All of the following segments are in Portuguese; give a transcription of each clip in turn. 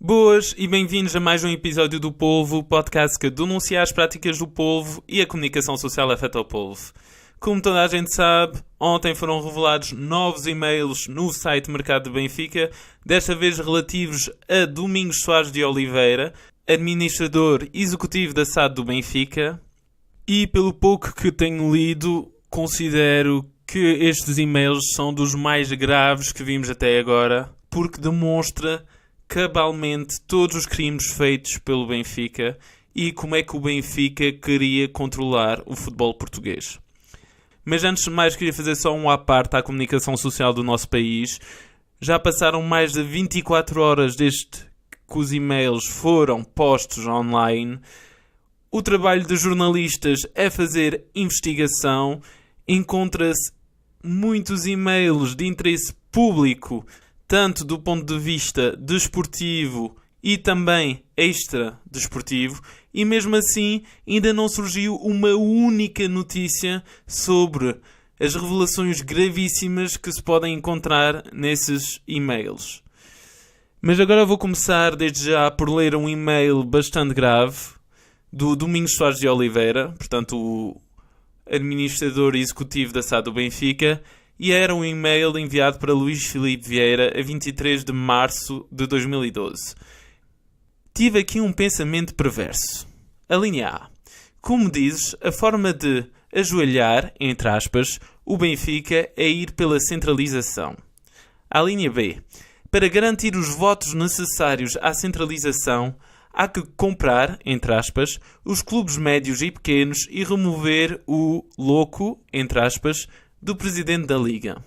Boas e bem-vindos a mais um episódio do Polvo, podcast que denuncia as práticas do polvo e a comunicação social afeta o polvo. Como toda a gente sabe, ontem foram revelados novos e-mails no site Mercado de Benfica, desta vez relativos a Domingos Soares de Oliveira, administrador executivo da SAD do Benfica, e pelo pouco que tenho lido, considero que estes e-mails são dos mais graves que vimos até agora, porque demonstra cabalmente todos os crimes feitos pelo Benfica e como é que o Benfica queria controlar o futebol português. Mas antes de mais queria fazer só um à parte à comunicação social do nosso país. Já passaram mais de 24 horas desde que os e-mails foram postos online. O trabalho dos jornalistas é fazer investigação. Encontra-se muitos e-mails de interesse público, tanto do ponto de vista desportivo e também extra-desportivo, e mesmo assim ainda não surgiu uma única notícia sobre as revelações gravíssimas que se podem encontrar nesses e-mails. Mas agora vou começar desde já por ler um e-mail bastante grave do Domingos Soares de Oliveira, portanto o administrador executivo da SAD do Benfica, e era um e-mail enviado para Luís Filipe Vieira a 23 de março de 2012. Tive aqui um pensamento perverso. A linha A. Como dizes, a forma de ajoelhar, entre aspas, o Benfica é ir pela centralização. A linha B. Para garantir os votos necessários à centralização, há que comprar, entre aspas, os clubes médios e pequenos e remover o louco, entre aspas, do Presidente da Liga.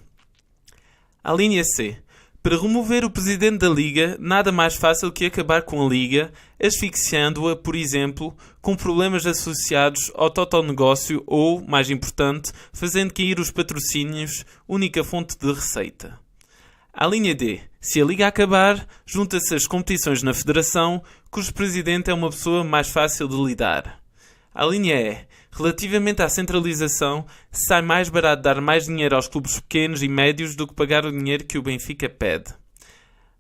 A linha C. Para remover o Presidente da Liga, nada mais fácil que acabar com a Liga, asfixiando-a, por exemplo, com problemas associados ao totonegócio ou, mais importante, fazendo cair os patrocínios, única fonte de receita. A linha D. Se a Liga acabar, junta-se as competições na Federação, cujo Presidente é uma pessoa mais fácil de lidar. A linha E. Relativamente à centralização, sai mais barato dar mais dinheiro aos clubes pequenos e médios do que pagar o dinheiro que o Benfica pede.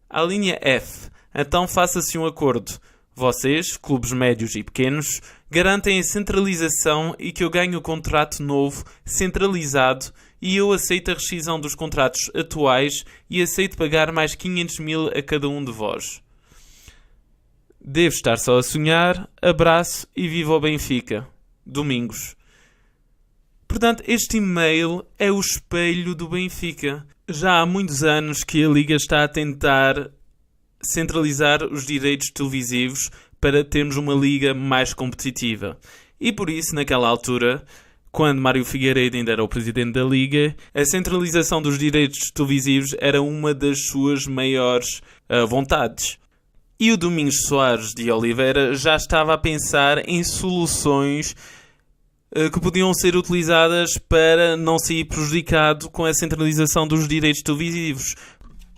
A linha F. Então faça-se um acordo. Vocês, clubes médios e pequenos, garantem a centralização e que eu ganhe o contrato novo, centralizado, e eu aceito a rescisão dos contratos atuais e aceito pagar mais 500 mil a cada um de vós. Devo estar só a sonhar. Abraço e viva o Benfica. Domingos. Portanto, este e-mail é o espelho do Benfica. Já há muitos anos que a Liga está a tentar centralizar os direitos televisivos para termos uma Liga mais competitiva. E por isso, naquela altura, quando Mário Figueiredo ainda era o presidente da Liga, a centralização dos direitos televisivos era uma das suas maiores vontades. E o Domingos Soares de Oliveira já estava a pensar em soluções que podiam ser utilizadas para não sair prejudicado com a centralização dos direitos televisivos.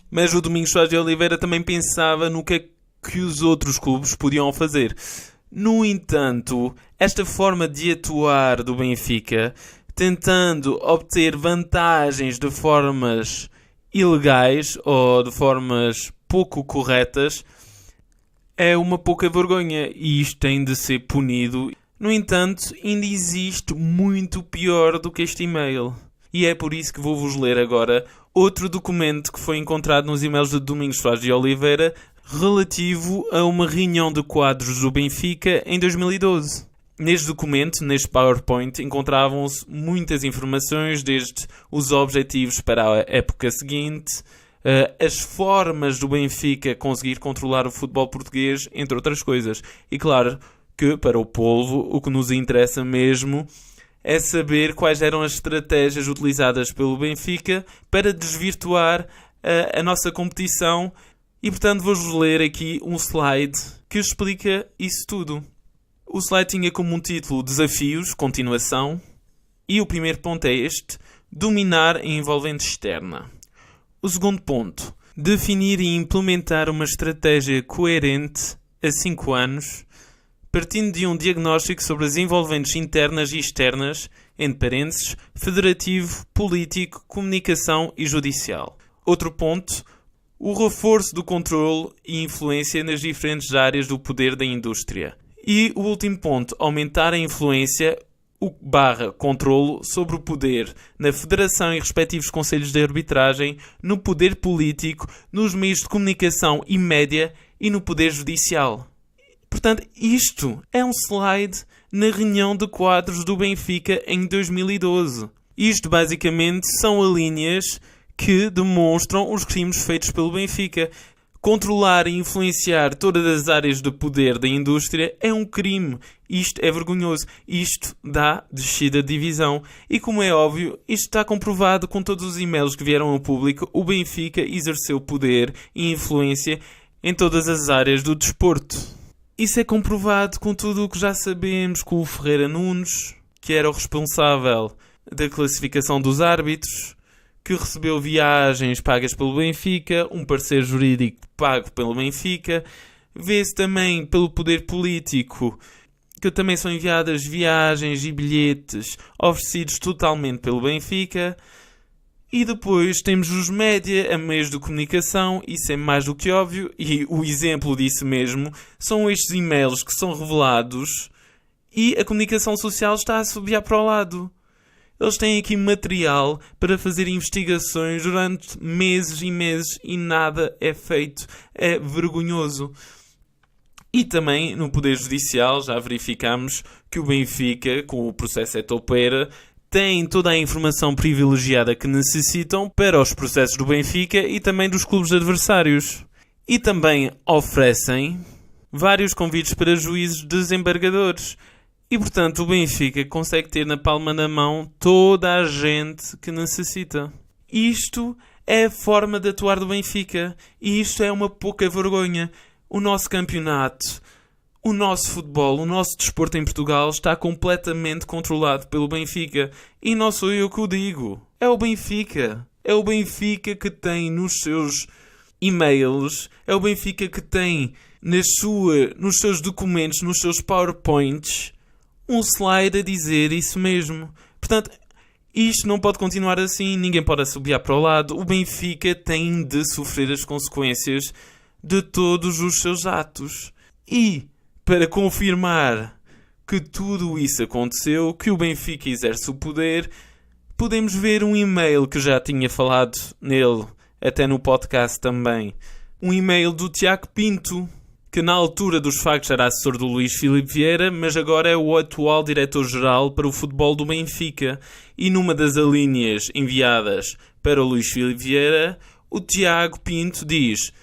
Mas o Domingos Soares de Oliveira também pensava no que é que os outros clubes podiam fazer. No entanto, esta forma de atuar do Benfica, tentando obter vantagens de formas ilegais ou de formas pouco corretas, é uma pouca vergonha e isto tem de ser punido. No entanto, ainda existe muito pior do que este e-mail. E é por isso que vou-vos ler agora outro documento que foi encontrado nos e-mails de Domingos Soares de Oliveira relativo a uma reunião de quadros do Benfica em 2012. Neste documento, neste PowerPoint, encontravam-se muitas informações, desde os objetivos para a época seguinte, as formas do Benfica conseguir controlar o futebol português, entre outras coisas. E claro que, para o polvo, o que nos interessa mesmo é saber quais eram as estratégias utilizadas pelo Benfica para desvirtuar a nossa competição. E, portanto, vou-vos ler aqui um slide que explica isso tudo. O slide tinha como um título Desafios, Continuação. E o primeiro ponto é este: dominar a envolvente externa. O segundo ponto: definir e implementar uma estratégia coerente a 5 anos, partindo de um diagnóstico sobre as envolventes internas e externas, entre parênteses, federativo, político, comunicação e judicial. Outro ponto: o reforço do controle e influência nas diferentes áreas do poder da indústria. E o último ponto, aumentar a influência controlo sobre o poder na federação e respectivos conselhos de arbitragem, no poder político, nos meios de comunicação e média e no poder judicial. Portanto, isto é um slide na reunião de quadros do Benfica em 2012. Isto basicamente são alíneas que demonstram os crimes feitos pelo Benfica. Controlar e influenciar todas as áreas de poder da indústria é um crime. Isto é vergonhoso. Isto dá descida de divisão. E como é óbvio, isto está comprovado com todos os e-mails que vieram ao público. O Benfica exerceu poder e influência em todas as áreas do desporto. Isso é comprovado com tudo o que já sabemos, com o Ferreira Nunes, que era o responsável da classificação dos árbitros, que recebeu viagens pagas pelo Benfica, um parceiro jurídico pago pelo Benfica. Vê-se também pelo poder político que também são enviadas viagens e bilhetes oferecidos totalmente pelo Benfica. E depois temos os média, a meios de comunicação, isso é mais do que óbvio, e o exemplo disso mesmo são estes e-mails que são revelados e a comunicação social está a assobiar para o lado. Eles têm aqui material para fazer investigações durante meses e meses e nada é feito. É vergonhoso. E também no Poder Judicial já verificamos que o Benfica, com o processo Etopeira, tem toda a informação privilegiada que necessitam para os processos do Benfica e também dos clubes adversários. E também oferecem vários convites para juízes desembargadores. E, portanto, o Benfica consegue ter na palma da mão toda a gente que necessita. Isto é a forma de atuar do Benfica. E isto é uma pouca vergonha. O nosso campeonato, o nosso futebol, o nosso desporto em Portugal está completamente controlado pelo Benfica. E não sou eu que o digo. É o Benfica. É o Benfica que tem nos seus e-mails, é o Benfica que tem nos seus documentos, nos seus PowerPoints, um slide a dizer isso mesmo. Portanto, isto não pode continuar assim, ninguém pode assobiar para o lado. O Benfica tem de sofrer as consequências de todos os seus atos. E, para confirmar que tudo isso aconteceu, que o Benfica exerce o poder, podemos ver um e-mail que já tinha falado nele, até no podcast também. Um e-mail do Tiago Pinto, que na altura dos factos era assessor do Luís Filipe Vieira, mas agora é o atual diretor-geral para o futebol do Benfica. E numa das alíneas enviadas para o Luís Filipe Vieira, o Tiago Pinto diz: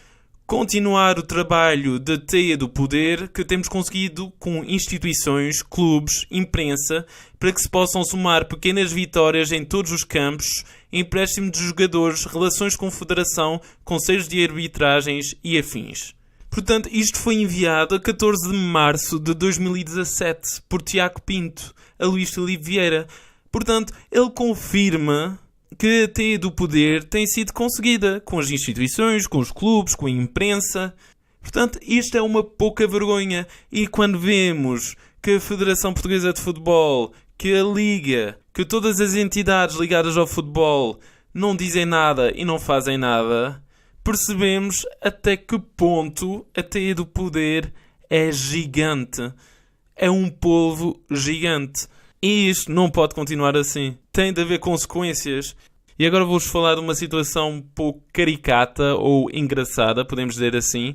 continuar o trabalho de teia do poder que temos conseguido com instituições, clubes, imprensa, para que se possam somar pequenas vitórias em todos os campos, empréstimo de jogadores, relações com federação, conselhos de arbitragens e afins. Portanto, isto foi enviado a 14 de março de 2017 por Tiago Pinto a Luís Filipe Vieira. Portanto, ele confirma que a teia do poder tem sido conseguida com as instituições, com os clubes, com a imprensa. Portanto, isto é uma pouca vergonha. E quando vemos que a Federação Portuguesa de Futebol, que a Liga, que todas as entidades ligadas ao futebol não dizem nada e não fazem nada, percebemos até que ponto a teia do poder é gigante. É um polvo gigante. E isto não pode continuar assim. Tem de haver consequências. E agora vou-vos falar de uma situação um pouco caricata ou engraçada, podemos dizer assim,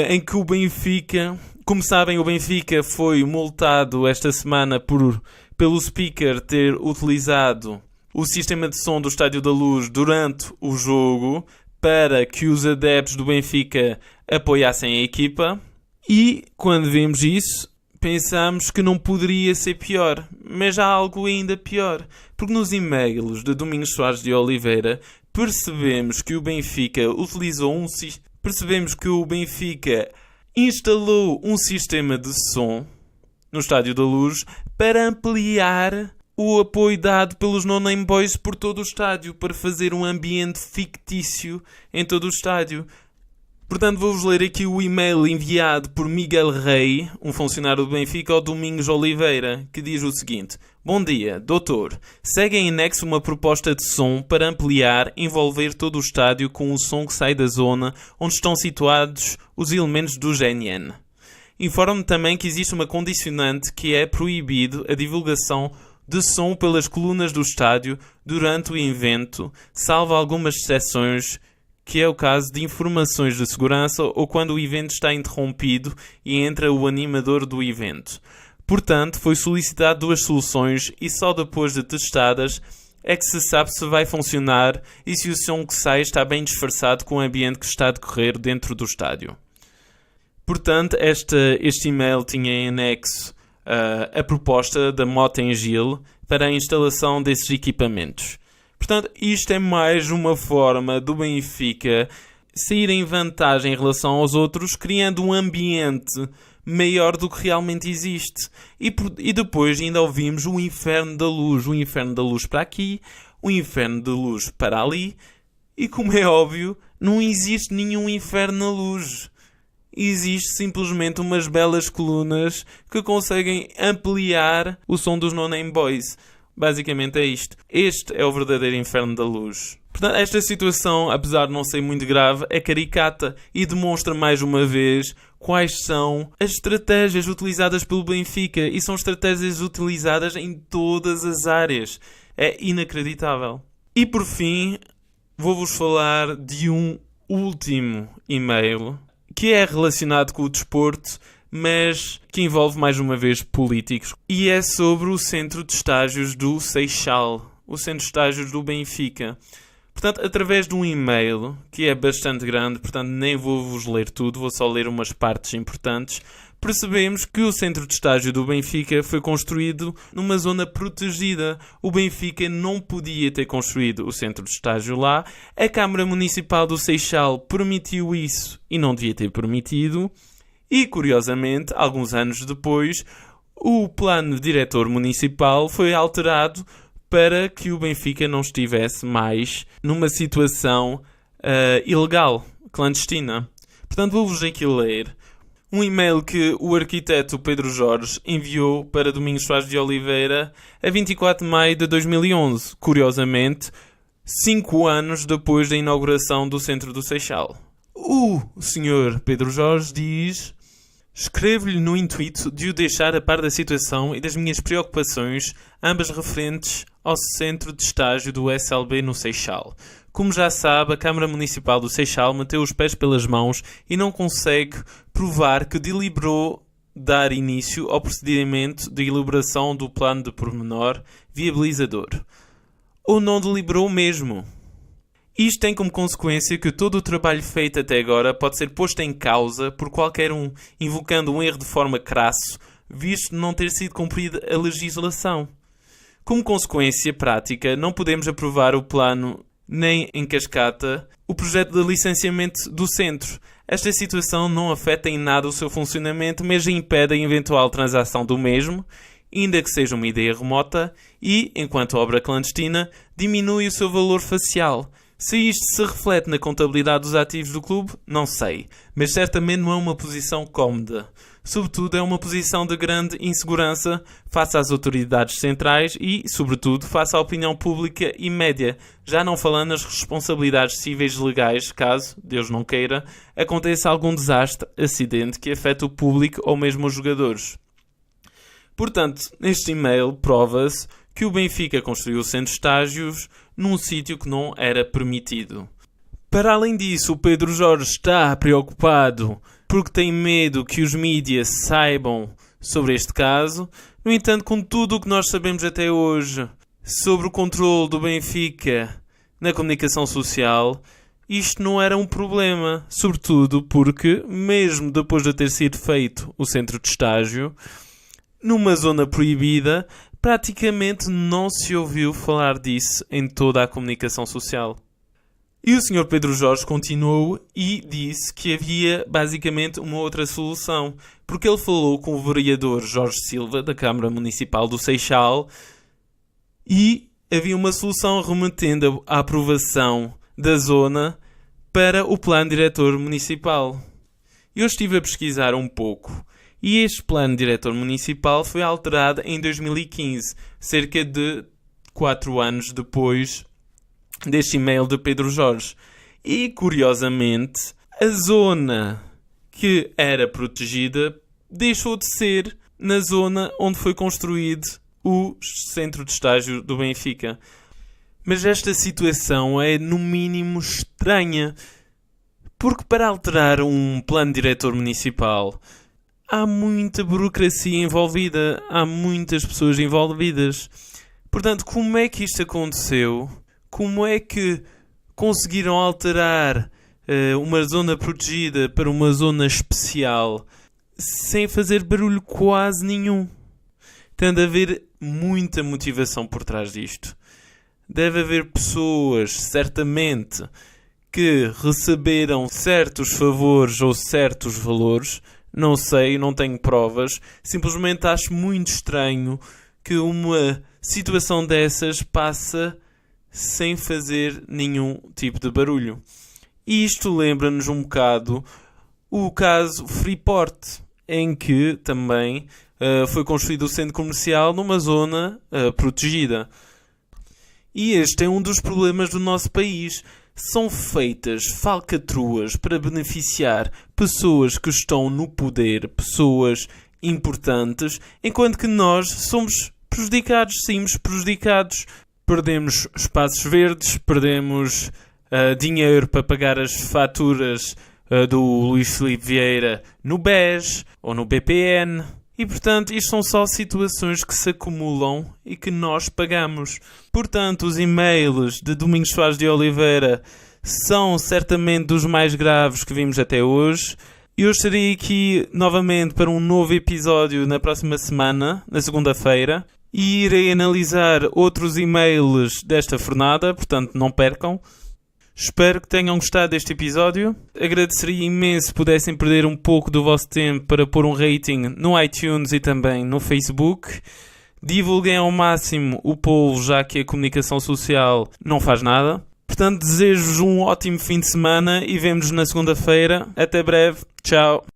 em que o Benfica, como sabem, o Benfica foi multado esta semana pelo speaker ter utilizado o sistema de som do Estádio da Luz durante o jogo para que os adeptos do Benfica apoiassem a equipa. E quando vemos isso, pensamos que não poderia ser pior, mas há algo ainda pior, porque nos e-mails de Domingos Soares de Oliveira percebemos que o Benfica instalou um sistema de som no Estádio da Luz para ampliar o apoio dado pelos No Name Boys por todo o estádio, para fazer um ambiente fictício em todo o estádio. Portanto, vou-vos ler aqui o e-mail enviado por Miguel Rei, um funcionário do Benfica, ao Domingos Oliveira, que diz o seguinte: Bom dia, doutor. Segue em anexo uma proposta de som para ampliar, envolver todo o estádio com o som que sai da zona onde estão situados os elementos do GNN. Informo-me também que existe uma condicionante que é proibido a divulgação de som pelas colunas do estádio durante o evento, salvo algumas exceções, que é o caso de informações de segurança ou quando o evento está interrompido e entra o animador do evento. Portanto, foi solicitado 2 soluções e só depois de testadas é que se sabe se vai funcionar e se o som que sai está bem disfarçado com o ambiente que está a decorrer dentro do estádio. Portanto, este e-mail tinha em anexo a proposta da Motengil para a instalação desses equipamentos. Portanto, isto é mais uma forma do Benfica sair em vantagem em relação aos outros, criando um ambiente maior do que realmente existe. E depois ainda ouvimos o inferno da luz para aqui, o inferno da luz para ali, e como é óbvio, não existe nenhum inferno na luz. Existe simplesmente umas belas colunas que conseguem ampliar o som dos No Name Boys. Basicamente é isto. Este é o verdadeiro inferno da luz. Portanto, esta situação, apesar de não ser muito grave, é caricata e demonstra mais uma vez quais são as estratégias utilizadas pelo Benfica. E são estratégias utilizadas em todas as áreas. É inacreditável. E por fim, vou-vos falar de um último e-mail que é relacionado com o desporto, mas que envolve mais uma vez políticos. E é sobre o centro de estágios do Seixal, o centro de estágios do Benfica. Portanto, através de um e-mail, que é bastante grande, portanto nem vou-vos ler tudo, vou só ler umas partes importantes, percebemos que o centro de estágio do Benfica foi construído numa zona protegida. O Benfica não podia ter construído o centro de estágio lá. A Câmara Municipal do Seixal permitiu isso e não devia ter permitido. E, curiosamente, alguns anos depois, o plano diretor municipal foi alterado para que o Benfica não estivesse mais numa situação ilegal, clandestina. Portanto, vou-vos aqui ler um e-mail que o arquiteto Pedro Jorge enviou para Domingos Soares de Oliveira a 24 de maio de 2011, curiosamente, 5 anos depois da inauguração do Centro do Seixal. O Sr. Pedro Jorge diz: escrevo-lhe no intuito de o deixar a par da situação e das minhas preocupações, ambas referentes ao centro de estágio do SLB no Seixal. Como já sabe, a Câmara Municipal do Seixal meteu os pés pelas mãos e não consegue provar que deliberou dar início ao procedimento de elaboração do plano de pormenor viabilizador. Ou não deliberou mesmo. Isto tem como consequência que todo o trabalho feito até agora pode ser posto em causa por qualquer um, invocando um erro de forma crasso, visto não ter sido cumprida a legislação. Como consequência prática, não podemos aprovar o plano nem em cascata o projeto de licenciamento do centro. Esta situação não afeta em nada o seu funcionamento, mas impede a eventual transação do mesmo, ainda que seja uma ideia remota, e, enquanto obra clandestina, diminui o seu valor facial. Se isto se reflete na contabilidade dos ativos do clube, não sei, mas certamente não é uma posição cómoda. Sobretudo é uma posição de grande insegurança face às autoridades centrais e, sobretudo, face à opinião pública e média, já não falando nas responsabilidades cíveis e legais, caso, Deus não queira, aconteça algum desastre, acidente que afete o público ou mesmo os jogadores. Portanto, neste e-mail prova-se que o Benfica construiu o centro de estágios num sítio que não era permitido. Para além disso, o Pedro Jorge está preocupado porque tem medo que os mídias saibam sobre este caso. No entanto, com tudo o que nós sabemos até hoje sobre o controle do Benfica na comunicação social, isto não era um problema. Sobretudo porque, mesmo depois de ter sido feito o centro de estágio, numa zona proibida, praticamente não se ouviu falar disso em toda a comunicação social. E o Sr. Pedro Jorge continuou e disse que havia basicamente uma outra solução, porque ele falou com o vereador Jorge Silva, da Câmara Municipal do Seixal, e havia uma solução remetendo à aprovação da zona para o plano diretor municipal. Eu estive a pesquisar um pouco e este plano diretor municipal foi alterado em 2015, cerca de 4 anos depois deste e-mail de Pedro Jorge. E, curiosamente, a zona que era protegida deixou de ser na zona onde foi construído o centro de estágio do Benfica. Mas esta situação é, no mínimo, estranha. Porque para alterar um plano diretor municipal há muita burocracia envolvida, há muitas pessoas envolvidas. Portanto, como é que isto aconteceu? Como é que conseguiram alterar uma zona protegida para uma zona especial sem fazer barulho quase nenhum? Tem de haver muita motivação por trás disto. Deve haver pessoas, certamente, que receberam certos favores ou certos valores. Não sei, não tenho provas. Simplesmente acho muito estranho que uma situação dessas passa sem fazer nenhum tipo de barulho. E isto lembra-nos um bocado o caso Freeport, em que também foi construído o centro comercial numa zona protegida. E este é um dos problemas do nosso país. São feitas falcatruas para beneficiar pessoas que estão no poder, pessoas importantes, enquanto que nós somos prejudicados, saímos prejudicados. Perdemos espaços verdes, perdemos dinheiro para pagar as faturas do Luís Filipe Vieira no BES ou no BPN. E, portanto, isto são só situações que se acumulam e que nós pagamos. Portanto, os e-mails de Domingos Soares de Oliveira são certamente dos mais graves que vimos até hoje. Eu estarei aqui novamente para um novo episódio na próxima semana, na segunda-feira, e irei analisar outros e-mails desta fornada, portanto, não percam. Espero que tenham gostado deste episódio. Agradeceria imenso se pudessem perder um pouco do vosso tempo para pôr um rating no iTunes e também no Facebook. Divulguem ao máximo o polvo, já que a comunicação social não faz nada. Portanto, desejo-vos um ótimo fim de semana e vemo-nos na segunda-feira. Até breve. Tchau.